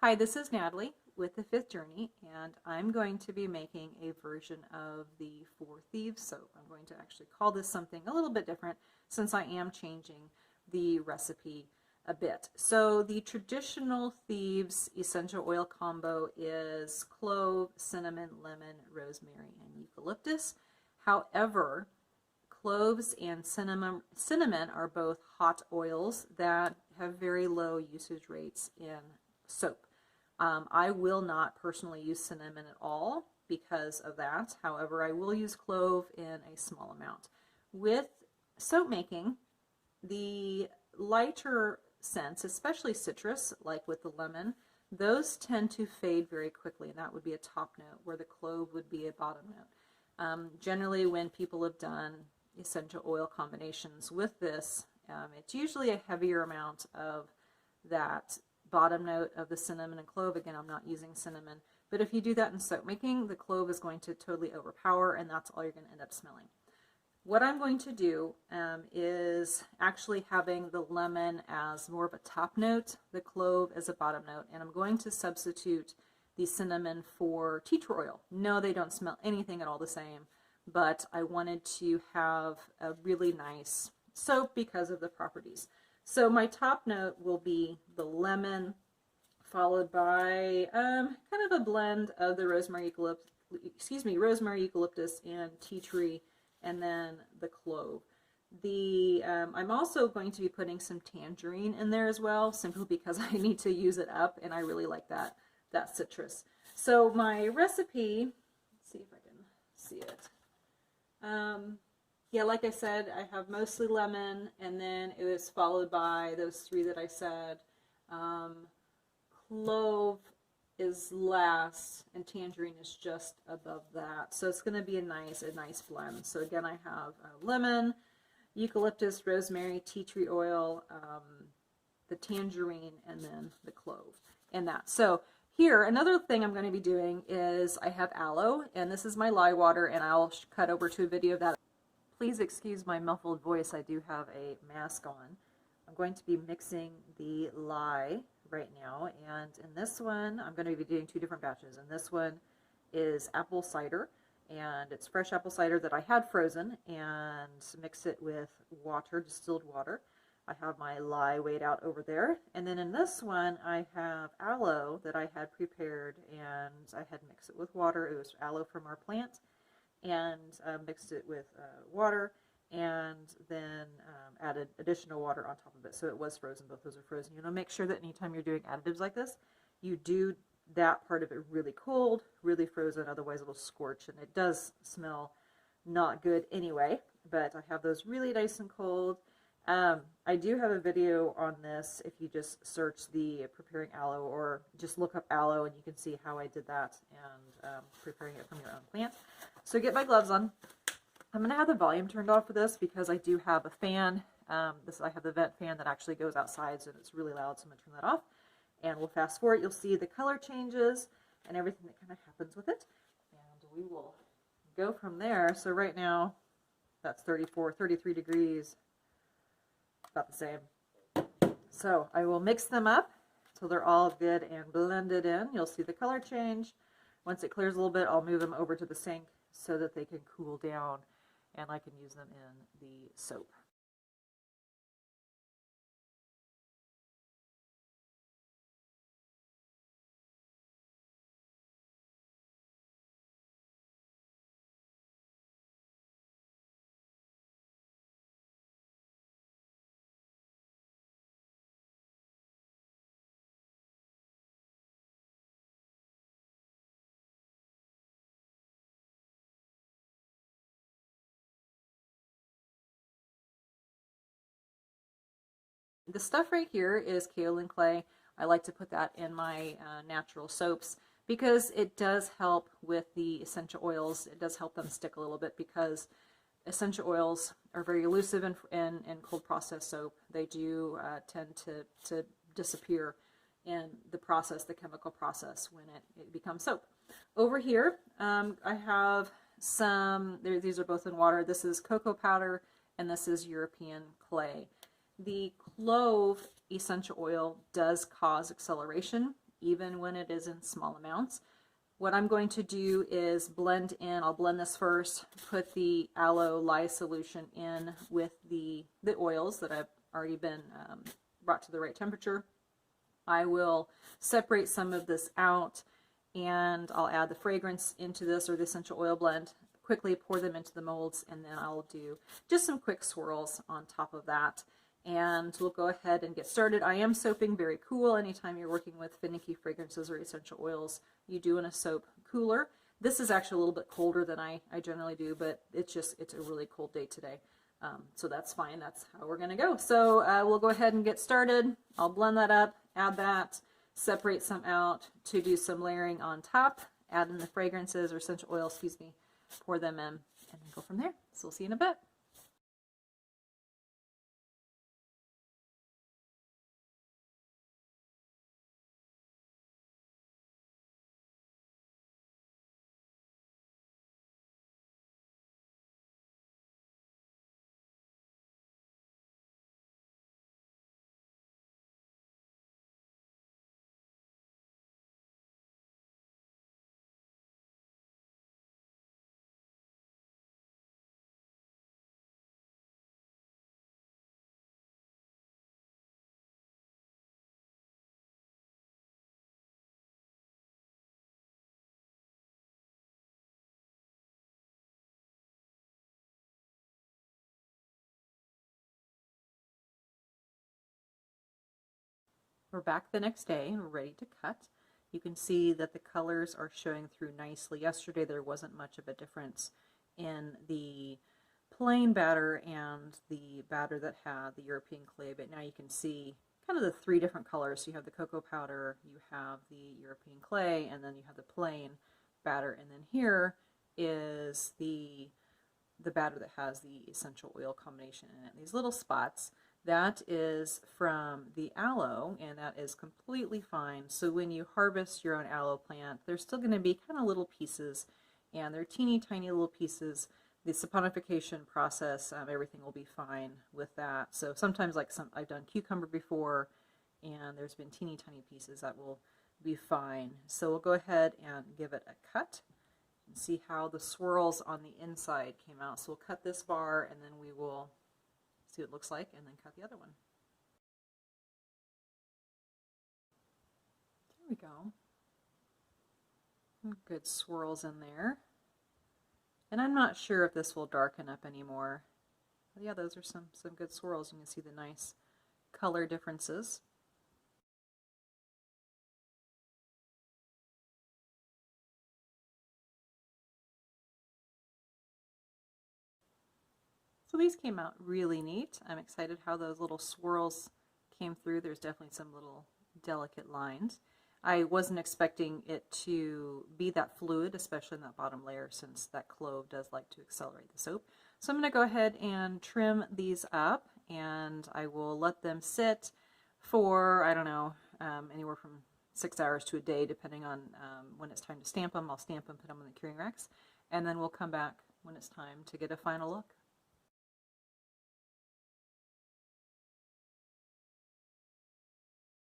Hi, this is Natalie with the Fifth Journey, and I'm going to be making a version of the For Thieves soap. I'm going to actually call this something a little bit different since I am changing the recipe a bit. So the traditional Thieves essential oil combo is clove, cinnamon, lemon, rosemary, and eucalyptus. However, cloves and cinnamon are both hot oils that have very low usage rates in soap. I will not personally use cinnamon at all because of that. However, I will use clove in a small amount. With soap making, the lighter scents, especially citrus, like with the lemon, those tend to fade very quickly, and that would be a top note, where the clove would be a bottom note. Generally, when people have done essential oil combinations with this, it's usually a heavier amount of that bottom note of the cinnamon and clove. Again, I'm not using cinnamon, but if you do that in soap making, the clove is going to totally overpower, and that's all you're going to end up smelling. What I'm going to do is actually having the lemon as more of a top note, the clove as a bottom note, and I'm going to substitute the cinnamon for tea tree oil. No, they don't smell anything at all the same, but I wanted to have a really nice soap because of the properties. So my top note will be the lemon, followed by kind of a blend of the rosemary, eucalyptus, and tea tree, and then the clove. I'm also going to be putting some tangerine in there as well, simply because I need to use it up, and I really like that citrus. So my recipe, let's see if I can see it. Yeah, like I said, I have mostly lemon, and then it was followed by those three that I said. Clove is last, and tangerine is just above that. So it's going to be a nice blend. So again, I have lemon, eucalyptus, rosemary, tea tree oil, the tangerine, and then the clove and that. So here, another thing I'm going to be doing is I have aloe, and this is my lye water, and I'll cut over to a video of that. Please excuse my muffled voice. I do have a mask on. I'm going to be mixing the lye right now, and in this one, I'm going to be doing two different batches. And this one is apple cider, and it's fresh apple cider that I had frozen, and mix it with water, distilled water. I have my lye weighed out over there, and then in this one, I have aloe that I had prepared, and I had mixed it with water. It was aloe from our plant, and mixed it with water, and then added additional water on top of it. So it was frozen. Both those are frozen. You know, make sure that anytime you're doing additives like this, you do that part of it really cold, really frozen, otherwise it'll scorch, and it does smell not good anyway. But I have those really nice and cold. I do have a video on this if you just search the preparing aloe, or just look up aloe, and you can see how I did that, and preparing it from your own plant. So get my gloves on. I'm going to have the volume turned off for this because I do have a fan. I have the vent fan that actually goes outside, so it's really loud, so I'm going to turn that off. And we'll fast forward. You'll see the color changes and everything that kind of happens with it. And we will go from there. So right now, that's 34, 33 degrees. About the same. So I will mix them up till they're all good and blended in. You'll see the color change. Once it clears a little bit, I'll move them over to the sink so that they can cool down, and I can use them in the soap. The stuff right here is kaolin clay. I like to put that in my natural soaps because it does help with the essential oils. It does help them stick a little bit because essential oils are very elusive in cold process soap. They do tend to disappear in the process, the chemical process, when it becomes soap. Over here, I have some, these are both in water. This is cocoa powder, and this is European clay. The clove essential oil does cause acceleration even when it is in small amounts. What I'm going to do is blend in, I'll blend this first, put the aloe lye solution in with the oils that I've already been brought to the right temperature. I will separate some of this out and I'll add the fragrance into this, or the essential oil blend, quickly pour them into the molds, and then I'll do just some quick swirls on top of that. And we'll go ahead and get started. I am soaping very cool. Anytime you're working with finicky fragrances or essential oils, you do in a soap cooler. This is actually a little bit colder than I generally do, but it's a really cold day today. So that's fine. That's how we're going to go. So we'll go ahead and get started. I'll blend that up, add that, separate some out to do some layering on top, add in the fragrances or essential oils, excuse me, pour them in, and then go from there. So we'll see you in a bit. We're back the next day and we're ready to cut. You can see that the colors are showing through nicely. Yesterday there wasn't much of a difference in the plain batter and the batter that had the European clay, but now you can see kind of the three different colors. So you have the cocoa powder, you have the European clay, and then you have the plain batter, and then here is the batter that has the essential oil combination in it. These little spots, that is from the aloe, and that is completely fine. So when you harvest your own aloe plant, there's still going to be kind of little pieces, and they're teeny tiny little pieces. The saponification process, everything will be fine with that. So sometimes, like I've done cucumber before, and there's been teeny tiny pieces that will be fine. So we'll go ahead and give it a cut and see how the swirls on the inside came out. So we'll cut this bar, and then we will see what it looks like, and then cut the other one. There we go. Good swirls in there. And I'm not sure if this will darken up anymore. But yeah, those are some good swirls. You can see the nice color differences. So these came out really neat. I'm excited how those little swirls came through. There's definitely some little delicate lines. I wasn't expecting it to be that fluid, especially in that bottom layer, since that clove does like to accelerate the soap. So I'm going to go ahead and trim these up, and I will let them sit for, I don't know, anywhere from 6 hours to a day, depending on when it's time to stamp them. I'll stamp them, put them in the curing racks, and then we'll come back when it's time to get a final look.